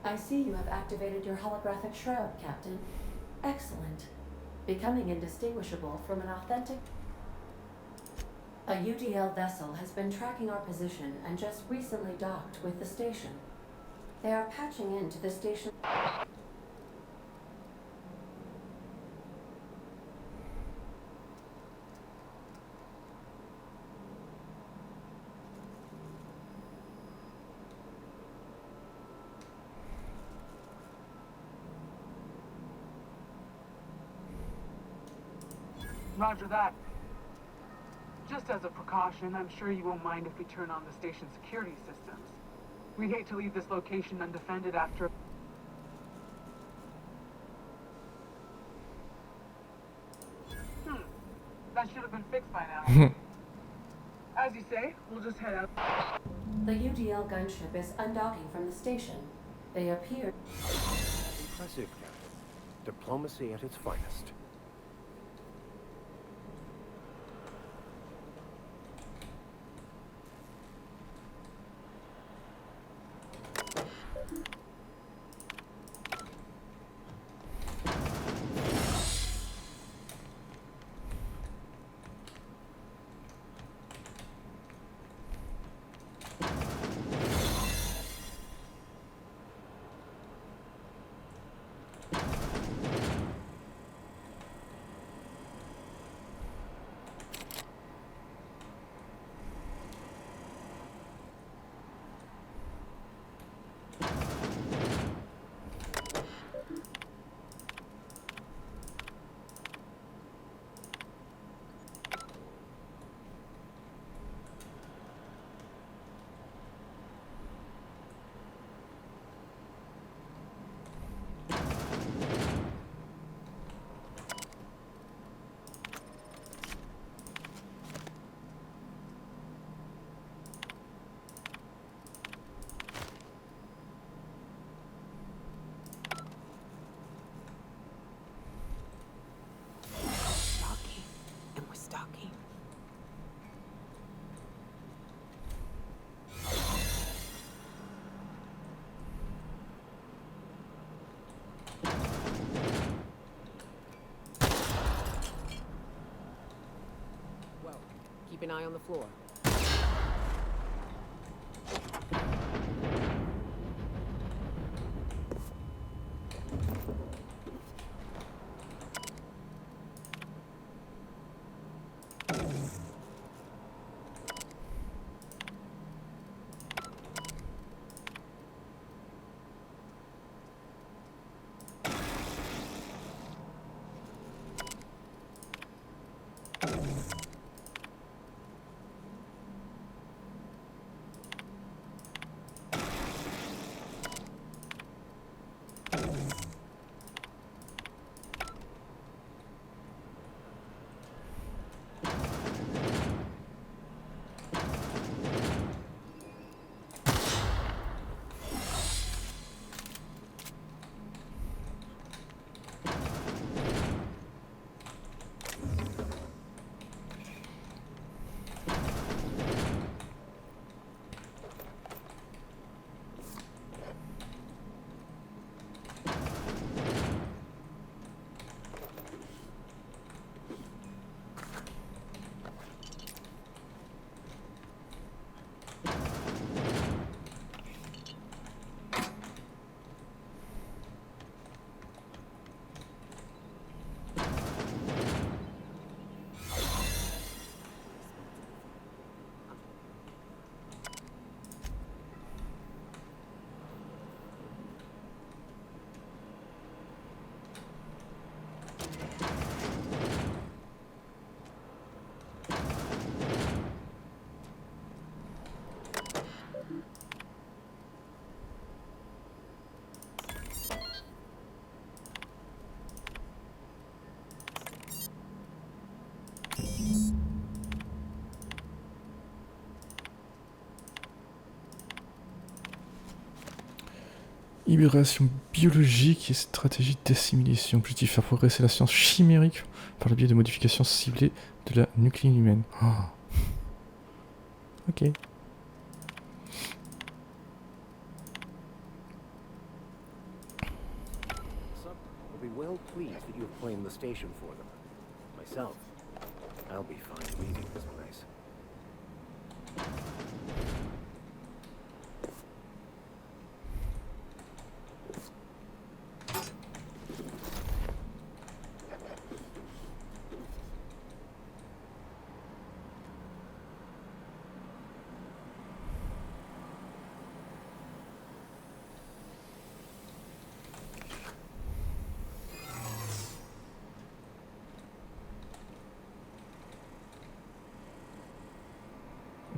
I see you have activated your holographic shroud, Captain. Excellent. Becoming indistinguishable from an authentic... A UDL vessel has been tracking our position and just recently docked with the station. They are patching into the station... Roger that. Just as a precaution, I'm sure you won't mind if we turn on the station's security systems. We'd hate to leave this location undefended after... That should have been fixed by now. As you say, we'll just head out. The UDL gunship is undocking from the station. They appear... Impressive, Captain. Diplomacy at its finest. Keep an eye on the floor. Hybridation biologique et stratégie d'assimilation. Objectif faire progresser la science chimérique par le biais de modifications ciblées de la nucléine humaine. Oh. Ok. pleased that you've claimed the station for them. Myself, I'll be fine leaving this place.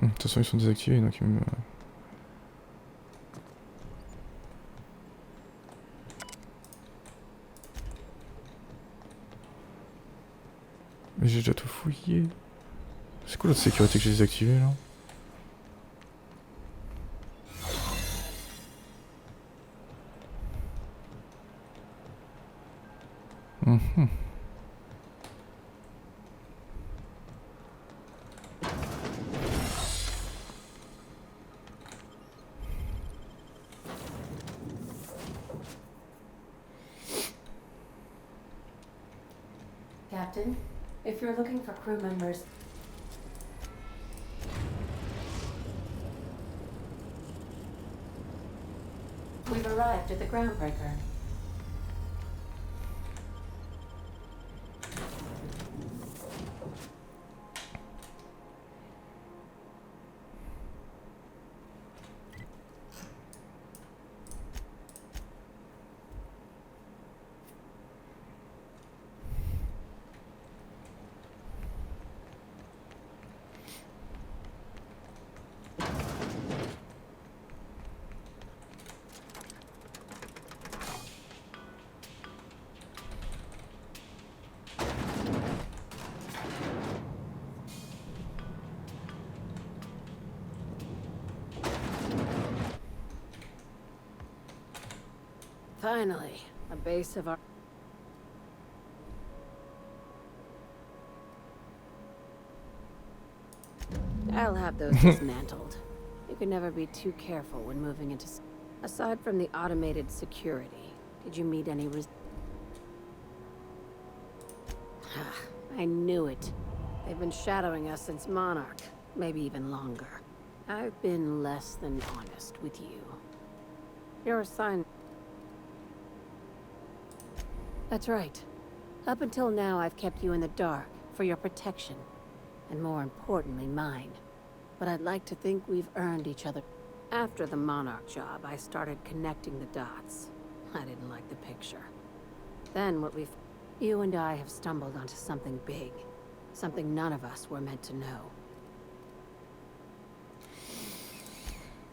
De toute façon, ils sont désactivés, donc ils me... Mais j'ai déjà tout fouillé. C'est quoi l'autre sécurité que j'ai désactivée là? Mhm. Captain, if you're looking for crew members, we've arrived at the groundbreaker. Finally, a base of our... I'll have those dismantled. You can never be too careful when moving into... Aside from the automated security, did you meet any I knew it. They've been shadowing us since Monarch, maybe even longer. I've been less than honest with you. Your assignment... That's right. Up until now, I've kept you in the dark for your protection, and more importantly, mine. But I'd like to think we've earned each other. After the Monarch job, I started connecting the dots. I didn't like the picture. Then you and I have stumbled onto something big. Something none of us were meant to know.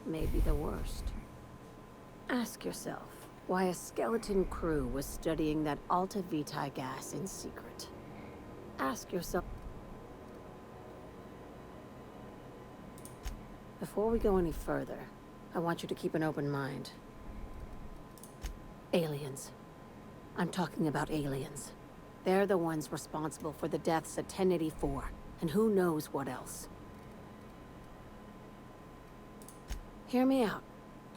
Maybe the worst. Ask yourself why a skeleton crew was studying that Alta Vitae gas in secret. Ask yourself... Before we go any further, I want you to keep an open mind. Aliens. I'm talking about aliens. They're the ones responsible for the deaths at 1084, and who knows what else. Hear me out.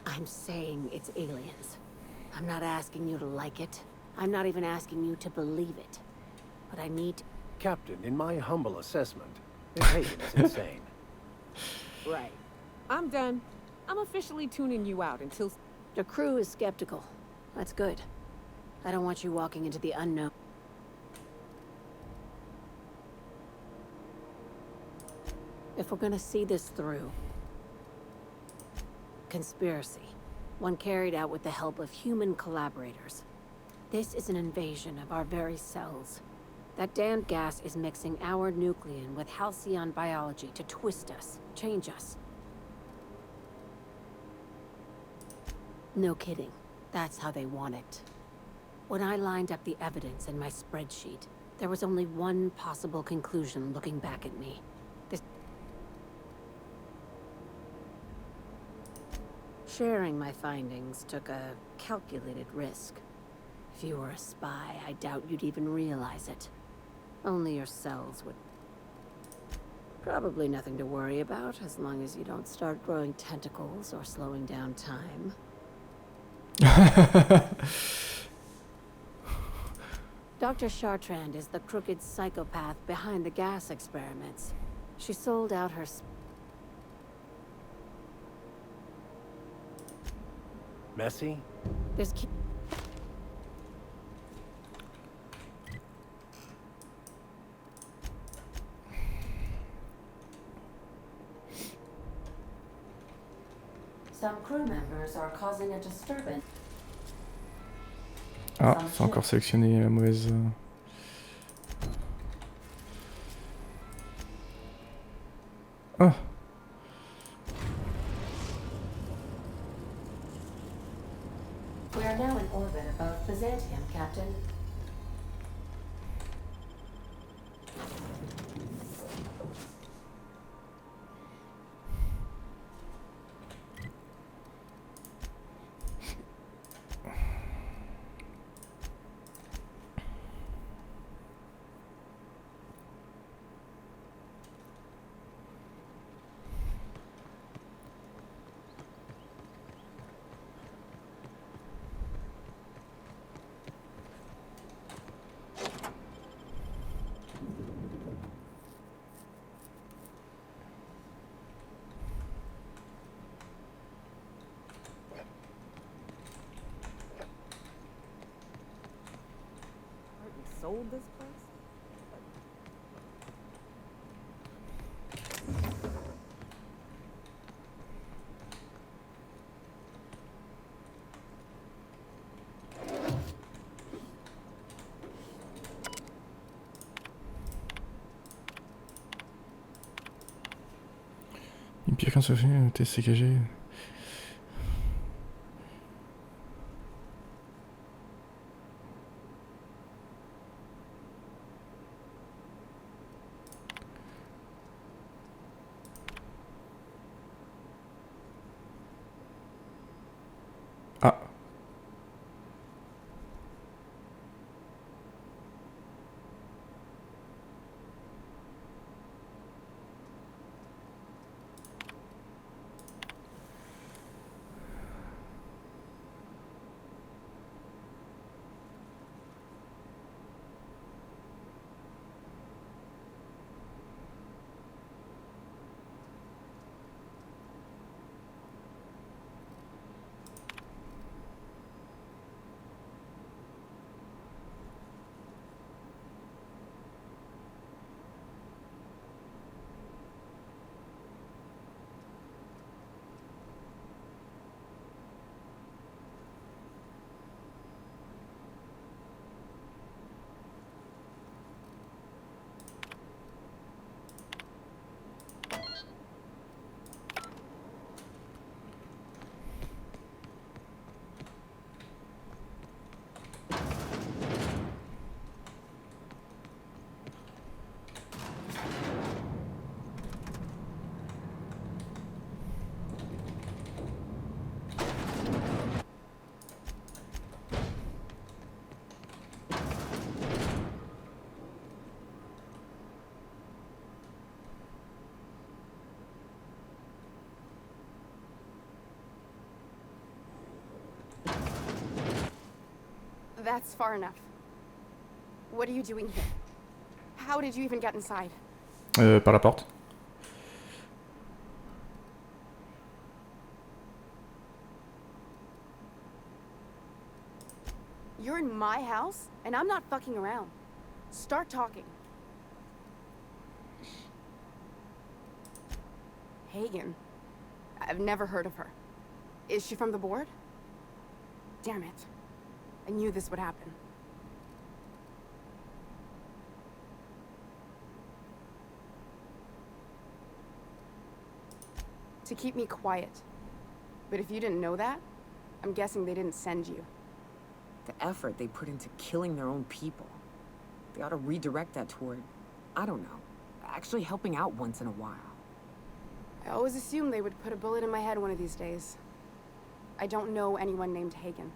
I'm saying it's aliens. I'm not asking you to like it. I'm not even asking you to believe it. But I need... Captain, in my humble assessment, this Hagen is insane. Right. I'm done. I'm officially tuning you out until... The crew is skeptical. That's good. I don't want you walking into the unknown. If we're gonna see this through... Conspiracy. One carried out with the help of human collaborators. This is an invasion of our very cells. That damned gas is mixing our nucleon with halcyon biology to twist us, change us. No kidding. That's how they want it. When I lined up the evidence in my spreadsheet, there was only one possible conclusion looking back at me. Sharing my findings took a calculated risk. If you were a spy, I doubt you'd even realize it. Only your cells would... Probably nothing to worry about, as long as you don't start growing tentacles or slowing down time. Dr. Chartrand is the crooked psychopath behind the gas experiments. She sold out her... Messy? There's... Some crew members are causing a disturbance. Ah, c'est encore sélectionné la mauvaise... Ah. We are now in orbit above Byzantium, Captain. We sold this place? Une pièce quand un test ségagé. Ah. That's far enough. What are you doing here? How did you even get inside? Par la porte. You're in my house, and I'm not fucking around. Start talking. Hagen. I've never heard of her. Is she from the board? Damn it. I knew this would happen. To keep me quiet. But if you didn't know that, I'm guessing they didn't send you. The effort they put into killing their own people. They ought to redirect that toward, I don't know, actually helping out once in a while. I always assumed they would put a bullet in my head one of these days. I don't know anyone named Hagen.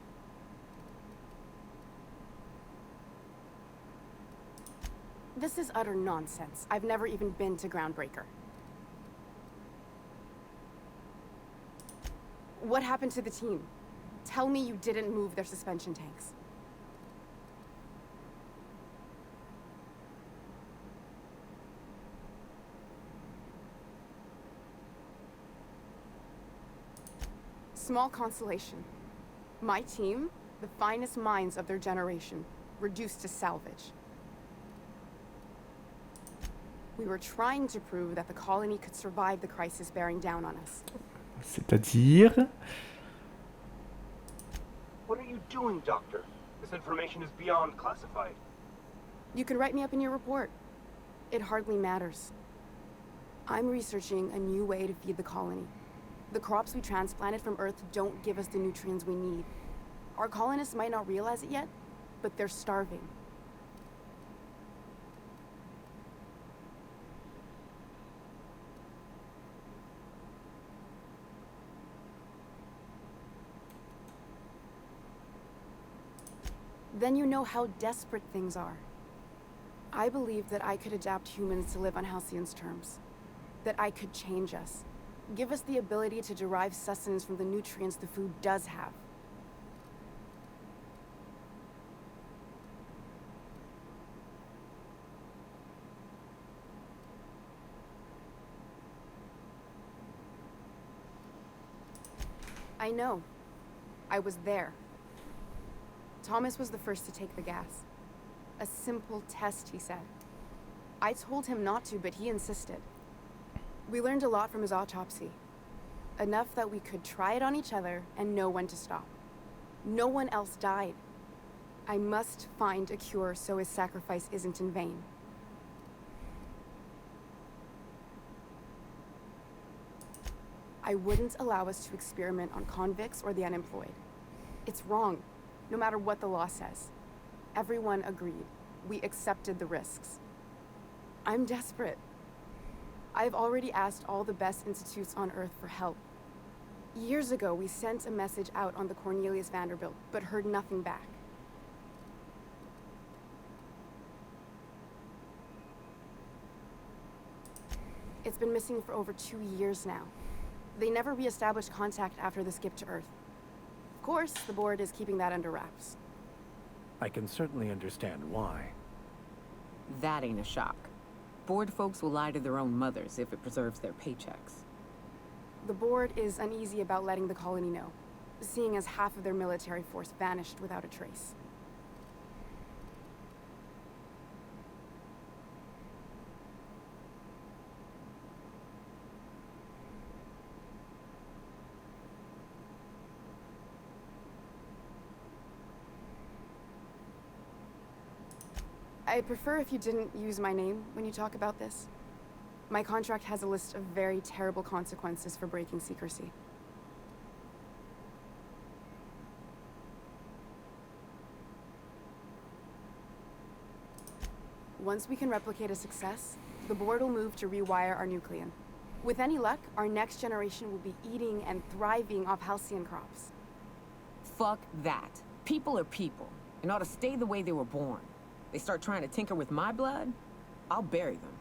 This is utter nonsense. I've never even been to Groundbreaker. What happened to the team? Tell me you didn't move their suspension tanks. Small consolation. My team, the finest minds of their generation, reduced to salvage. We were trying to prove that the colony could survive the crisis bearing down on us. C'est-à-dire... What are you doing, Doctor? This information is beyond classified. You can write me up in your report. It hardly matters. I'm researching a new way to feed the colony. The crops we transplanted from Earth don't give us the nutrients we need. Our colonists might not realize it yet, but they're starving. Then you know how desperate things are. I believe that I could adapt humans to live on Halcyon's terms. That I could change us. Give us the ability to derive sustenance from the nutrients the food does have. I know. I was there. Thomas was the first to take the gas. A simple test, he said. I told him not to, but he insisted. We learned a lot from his autopsy. Enough that we could try it on each other and know when to stop. No one else died. I must find a cure so his sacrifice isn't in vain. I wouldn't allow us to experiment on convicts or the unemployed. It's wrong, no matter what the law says. Everyone agreed. We accepted the risks. I'm desperate. I've already asked all the best institutes on Earth for help. Years ago, we sent a message out on the Cornelius Vanderbilt, but heard nothing back. It's been missing for over 2 years now. They never re-established contact after the skip to Earth. Of course, the board is keeping that under wraps. I can certainly understand why. That ain't a shock. Board folks will lie to their own mothers if it preserves their paychecks. The board is uneasy about letting the colony know, seeing as half of their military force vanished without a trace. I'd prefer if you didn't use my name when you talk about this. My contract has a list of very terrible consequences for breaking secrecy. Once we can replicate a success, the board will move to rewire our nucleon. With any luck, our next generation will be eating and thriving off halcyon crops. Fuck that. People are people, and ought to stay the way they were born. They start trying to tinker with my blood, I'll bury them.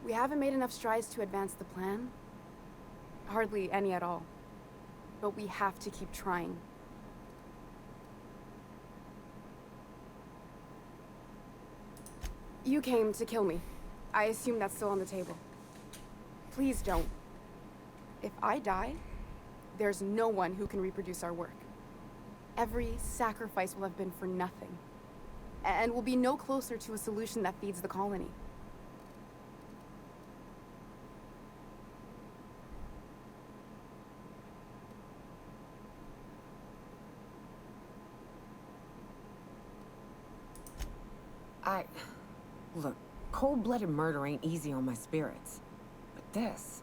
We haven't made enough strides to advance the plan. Hardly any at all. But we have to keep trying. You came to kill me. I assume that's still on the table. Please don't. If I die, there's no one who can reproduce our work. Every sacrifice will have been for nothing. And we'll be no closer to a solution that feeds the colony. Look, cold-blooded murder ain't easy on my spirits. But this,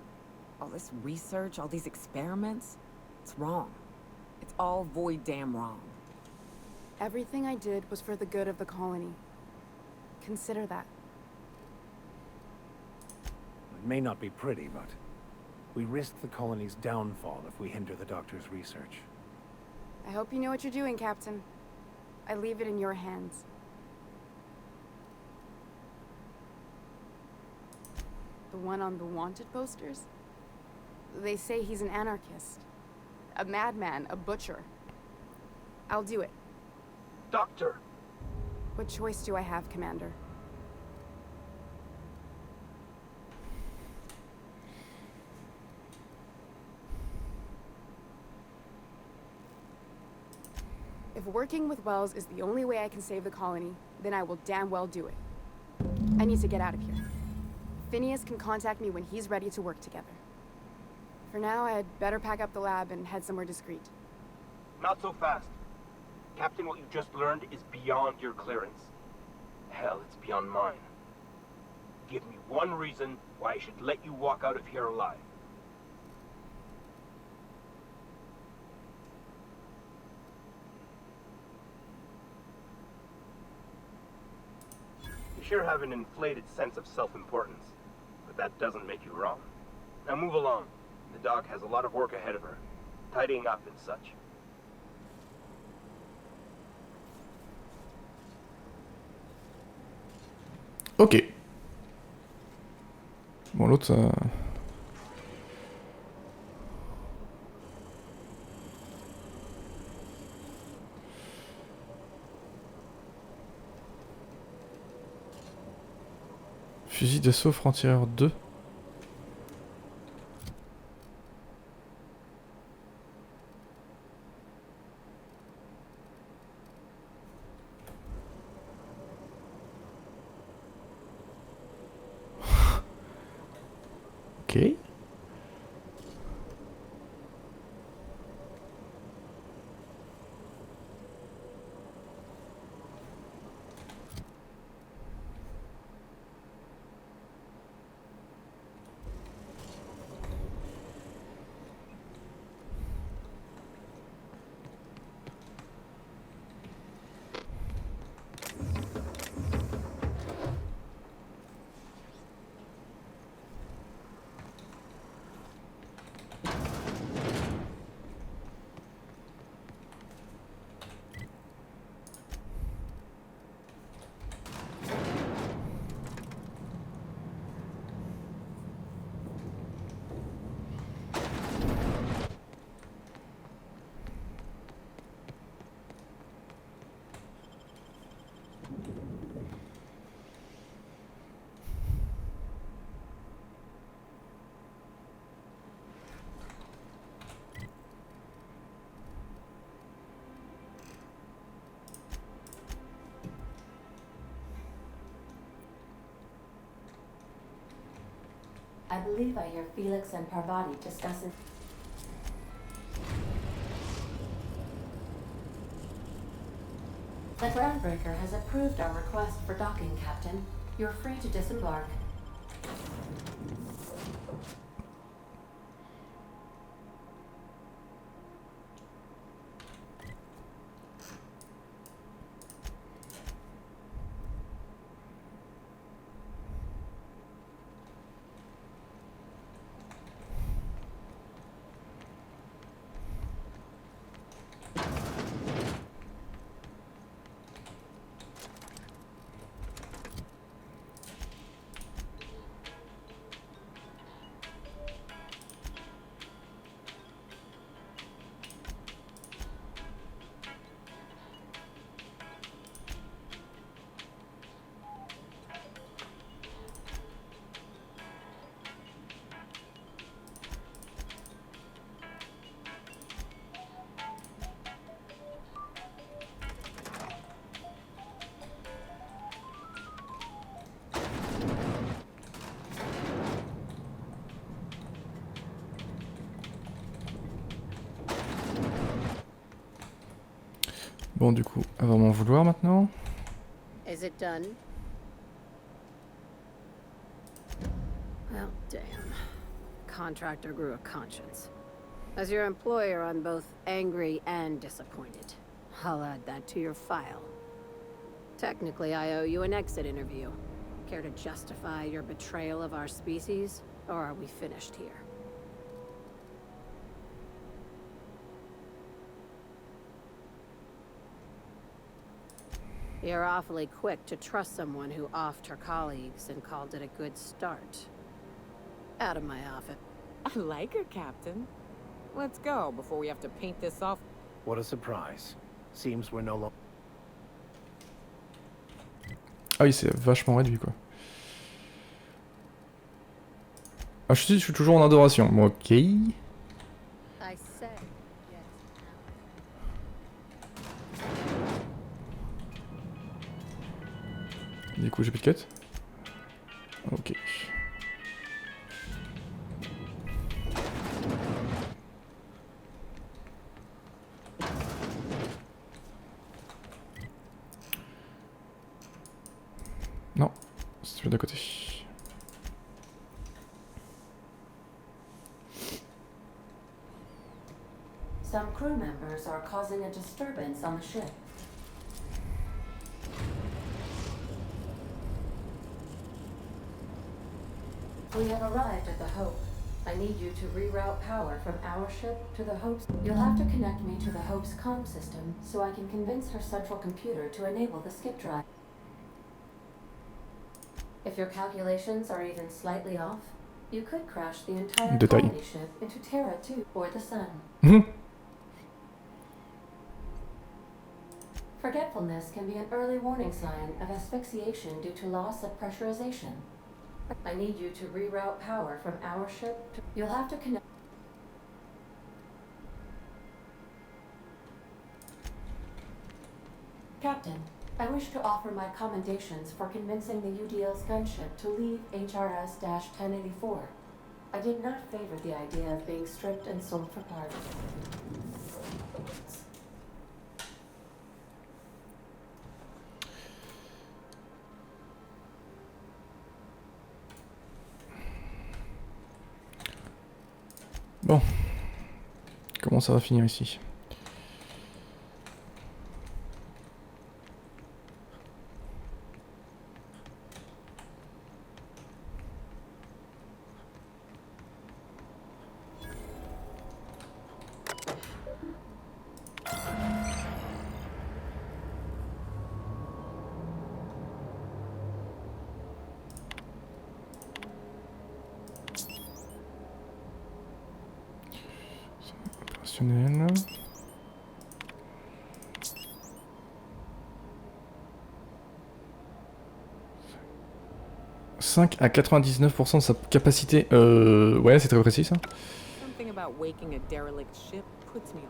all this research, all these experiments, it's wrong. It's all void damn wrong. Everything I did was for the good of the colony. Consider that. It may not be pretty, but we risk the colony's downfall if we hinder the doctor's research. I hope you know what you're doing, Captain. I leave it in your hands. The one on the wanted posters? They say he's an anarchist. A madman, a butcher. I'll do it. Doctor! What choice do I have, Commander? If working with Wells is the only way I can save the colony, then I will damn well do it. I need to get out of here. Phineas can contact me when he's ready to work together. For now, I'd better pack up the lab and head somewhere discreet. Not so fast. Captain, what you just learned is beyond your clearance. Hell, it's beyond mine. Give me one reason why I should let you walk out of here alive. You sure have an inflated sense of self-importance, but that doesn't make you wrong. Now move along. The doc has a lot of work ahead of her, tidying up and such. Ok. Bon, l'autre, ça... Fusil d'assaut franc-tireur 2. Ok. I believe I hear Felix and Parvati discussing... The groundbreaker has approved our request for docking, Captain. You're free to disembark. Bon, du coup, elle va m'en vouloir maintenant. Is it done? Well, damn. Contractor grew a conscience. As your employer, I'm both angry and disappointed. I'll add that to your file. Technically, I owe you an exit interview. Care to justify your betrayal of our species, or are we finished here? You're awfully quick to trust someone who offed her colleagues and called it a good start. Out of my office. I like her, Captain. Let's go before we have to paint this off. What a surprise. Seems we're no longer... Ah oui, c'est vachement réduit, quoi. Ah, je suis toujours en adoration. Bon, ok. I said yes. Du coup, j'ai plus de cut. Ok. Non, c'est celui d'à côté. Some crew members are causing a disturbance on the ship. We have arrived at the Hope. I need you to reroute power from our ship to the Hope's. You'll have to connect me to the Hope's comm system so I can convince her central computer to enable the skip drive. If your calculations are even slightly off, you could crash the entire colony ship into Terra 2 or the Sun. Forgetfulness can be an early warning sign of asphyxiation due to loss of pressurization. I need you to reroute power from our ship to... You'll have to connect... Captain, I wish to offer my commendations for convincing the UDL's gunship to leave HRS-1084. I did not favor the idea of being stripped and sold for parts. Bon. Comment ça va finir ici? Opérationnel. 5 à 99% de sa capacité. Ouais, c'est très précis ça. Something about waking a derelict ship puts me